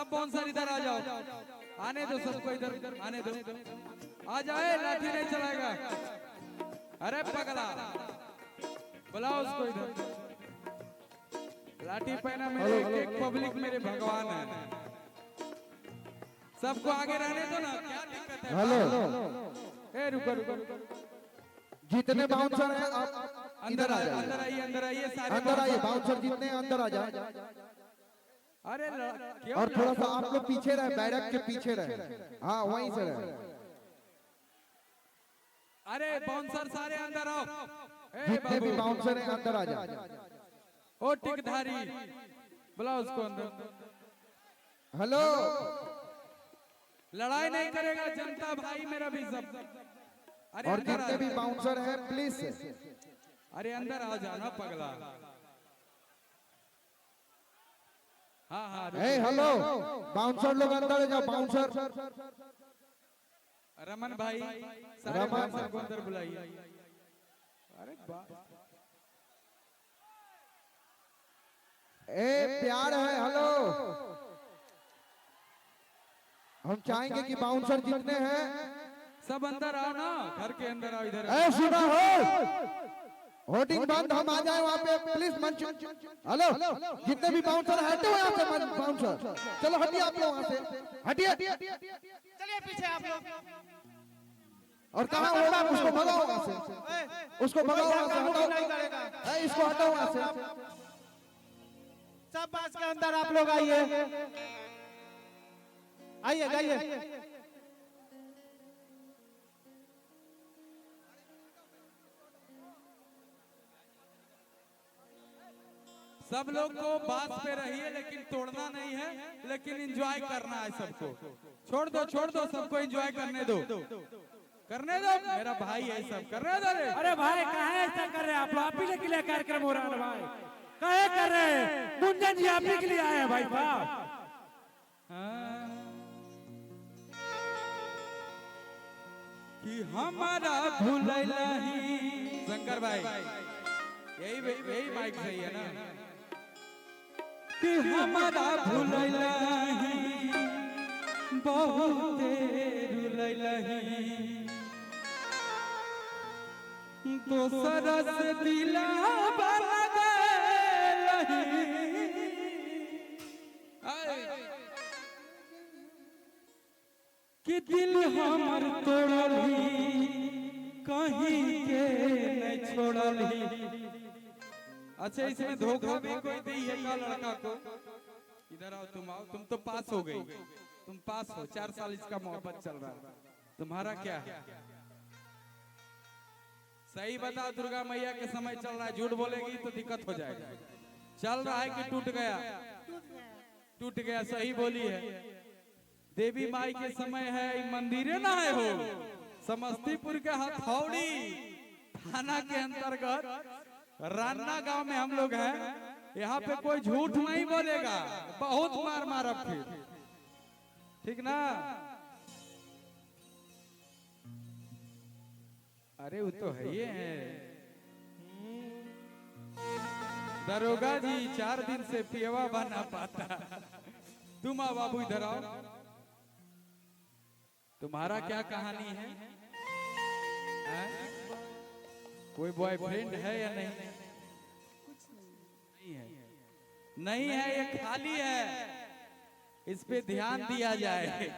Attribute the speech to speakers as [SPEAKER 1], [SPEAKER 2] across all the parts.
[SPEAKER 1] सब बाउंसर इधर आ जाओ, आने दो सबको, इधर आने दो, आ जाए, लाठी नहीं चलाएगा। अरे पगला, बुलाओ उसको इधर। लाठी पहना मेरे एक पब्लिक मेरे भगवान है, सबको आगे रहने दो ना, क्या दिक्कत है?
[SPEAKER 2] हेलो,
[SPEAKER 1] ए रुको रुको,
[SPEAKER 2] जितने बाउंसर हैं आप
[SPEAKER 1] अंदर आ जाइए, अंदर आइए, अंदर आइए, सारे
[SPEAKER 2] अंदर आइए, बाउंसर जितने अंदर आ जाए।
[SPEAKER 1] अरे
[SPEAKER 2] और थोड़ा सा आप लोग पीछे रहे, बैरक के पीछे रहे, हाँ वहीं से रहे।
[SPEAKER 1] अरे बाउंसर सारे अंदर आओ,
[SPEAKER 2] जितने भी बाउंसर हैं अंदर आ जाए।
[SPEAKER 1] ओ टिकधारी, बुलाओ उसको अंदर।
[SPEAKER 2] हेलो,
[SPEAKER 1] लड़ाई नहीं करेगा जनता भाई मेरा भी सब। अरे
[SPEAKER 2] और जितने भी बाउंसर हैं प्लीज,
[SPEAKER 1] अरे अंदर आ जाना पगला। हाँ हाँ,
[SPEAKER 2] हेलो, बाउंसर लोग अंदर जाओ, बाउंसर।
[SPEAKER 1] रमन भाई, सारे बाउंसर को अंदर बुलाइए। अरे
[SPEAKER 2] ए प्यार है, हेलो, हम चाहेंगे कि बाउंसर जितने हैं
[SPEAKER 1] सब अंदर आओ ना, घर के अंदर आओ, इधर।
[SPEAKER 2] ए सुना हो, होर्डिंग बंद, हम आ जाए वहाँ पे प्लीज मंच। हेलो, जितने भी बाउंसर हटो यहाँ से, बाउंसर चलो हटिए आप लोग वहाँ से, हटिए,
[SPEAKER 3] चलिए पीछे आप लोग।
[SPEAKER 2] और कहाँ होगा, उसको भगाओ वहाँ से, उसको भगाओ वहाँ से, हटाओ, इसको हटाओ वहाँ से।
[SPEAKER 3] सब बास के अंदर आप लोग आइए, आइए आइए।
[SPEAKER 1] सब लोग को बात पे रहिए, लेकिन तोड़ना नहीं है, लेकिन एंजॉय करना है सबको। छोड़ दो, सबको एंजॉय करने दो, करने दो, मेरा भाई है, सब करने दो।
[SPEAKER 4] अरे भाई कहे ऐसा कर रहे हैं आप लोग? आप ही के लिए कार्यक्रम हो रहा है भाई, कहे कर रहे हैं? गुंजन जी आप ही के लिए आए हैं भाई साहब।
[SPEAKER 1] कि हमारा भूलैला ही, शंकर भाई यही माइक सही है ना? कि हमारा भूलैला ही, बहुत रुलैला ही, दोसर से दिला कि दिल हमर तोड़ल ही, कहीं के नहीं छोड़ल ही। अच्छा, इसमें धोखा भी कोई दी है का लड़का को? इधर आओ, तुम आओ, तुम तो पास हो गई, तुम पास हो, 4 साल इसका मोहब्बत चल रहा है, तुम्हारा क्या है? सही बताओ, दुर्गा मैया के समय चल रहा है, झूठ बोलेगी तो दिक्कत हो जाएगा। चल रहा है कि टूट गया? टूट गया, सही बोली है। देवी माई के समय है, मंदिरे ना है हो, समस्तीपुर के हथौड़ी थाना के अंतर्गत रान्ना गांव में हम लोग हैं। यहाँ पे कोई झूठ नहीं बोलेगा, बहुत मार मार फिर, ठीक ना? अरे वो तो है, ये है दरोगा जी, 4 दिन से पियवा बना पाता। तुम आओ बाबू, इधर आओ, तुम्हारा क्या कहानी है? कोई बॉयफ्रेंड है या नहीं? कुछ नहीं है, नहीं है, ये खाली है, इस पे ध्यान दिया जाए।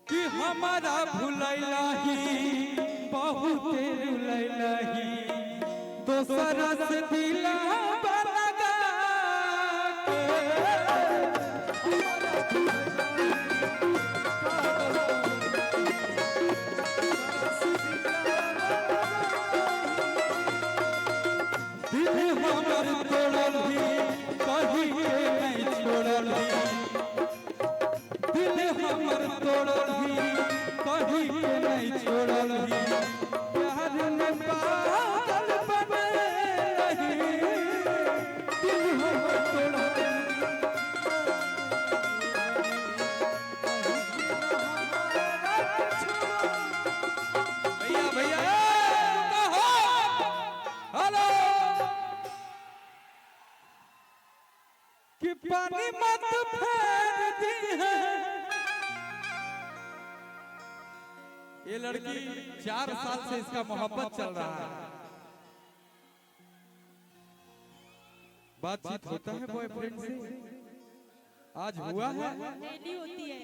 [SPEAKER 1] कि हमारा भूलैला ही, बहुत रुलैला ही, दोसरा से दिला पानी मत फेर दी है। ये लड़की 4 साल से इसका मोहब्बत चल रहा है। बातचीत होता है बॉयफ्रेंड से? आज हुआ है?
[SPEAKER 5] डेली होती है।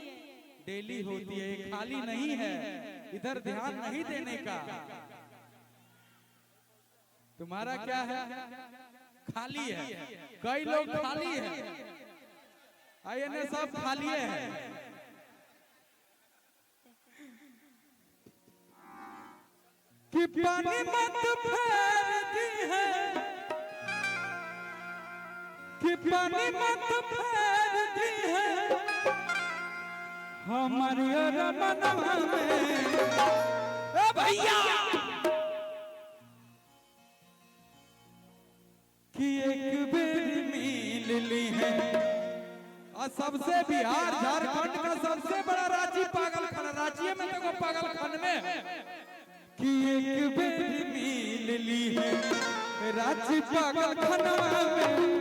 [SPEAKER 1] डेली होती है, खाली नहीं है, इधर ध्यान नहीं देने का। तुम्हारा क्या है? खाली है। कई लोग खाली है, आईएनए सब खाली है। कि पानी मत फेर दी है, कि पानी मत फेर दी है हमारी रमनवा में। ए भैया कि एक बेर मिल ली है। और सबसे बिहार झारखंड का सबसे बड़ा रांची पागलखाना, रांची में देखो पागलखान में, कि एक बेर मिल ली है रांची पागलखाना में।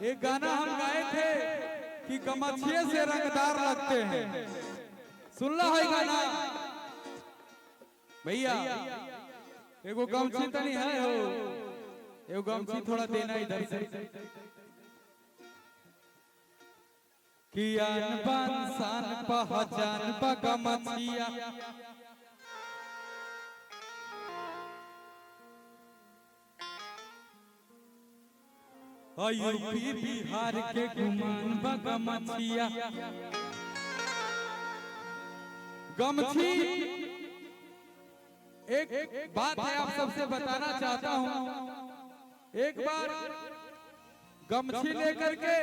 [SPEAKER 1] एक गाना हम गाए थे कि गमछिए से रंगदार लगते हैं, सुन ला है गाना भैया? एगो गमछी तनी है हो, एगो गमछी थोड़ा देना इधर से। कि आन बान शान पहचान पा गमछिया, यूपी बिहार के गुमान बगमछिया। गमछी एक बात है आप सबसे बताना चाहता हूं। एक बार गमछी लेकर के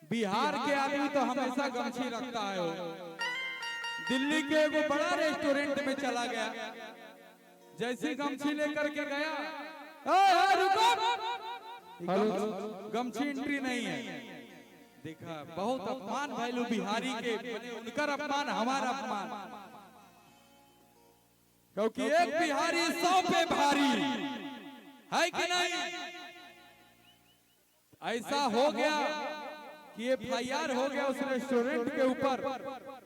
[SPEAKER 1] बिहार के आदमी तो हमेशा गमछी रखता है। दिल्ली के एगो बड़ा रेस्टोरेंट में चला गया, जैसी गमछी लेकर के गया, रुको, गमछी एंट्री नहीं है। देखा बहुत अपमान भैलू बिहारी के, उनकर अपमान हमारा अपमान, क्योंकि एक बिहारी 100 पे भारी है कि नहीं? ऐसा हो गया कि FIR हो गया उस रेस्टोरेंट के ऊपर,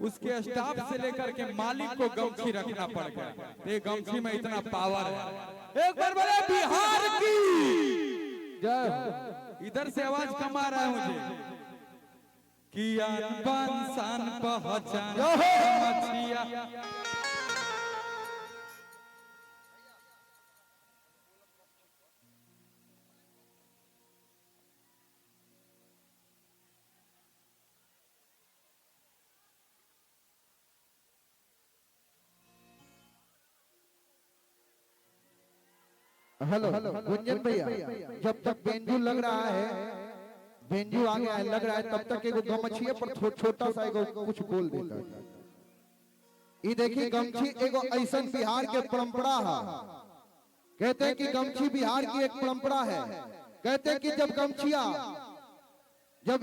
[SPEAKER 1] उसके स्टाफ से लेकर के मालिक को गमछी रखना पड़ गया। ये गमछी में इतना पावर है। एक बार बोले बिहार की जय। इधर से आवाज कम आ रहा है मुझे। कि आन बान शान पहचान गमछिया।
[SPEAKER 2] हेलो गुंजन भैया, जब तक बेंजू लग रहा है, बेंजू आ गया है लग रहा है, तब तक एगो गमछिया पर छोटा सा एगो कुछ बोल देता है। ये देखिए गमछी एगो ऐसा बिहार के परंपरा है। कहते हैं कि गमछी बिहार की एक परंपरा है। कहते हैं कि जब गमछिया जब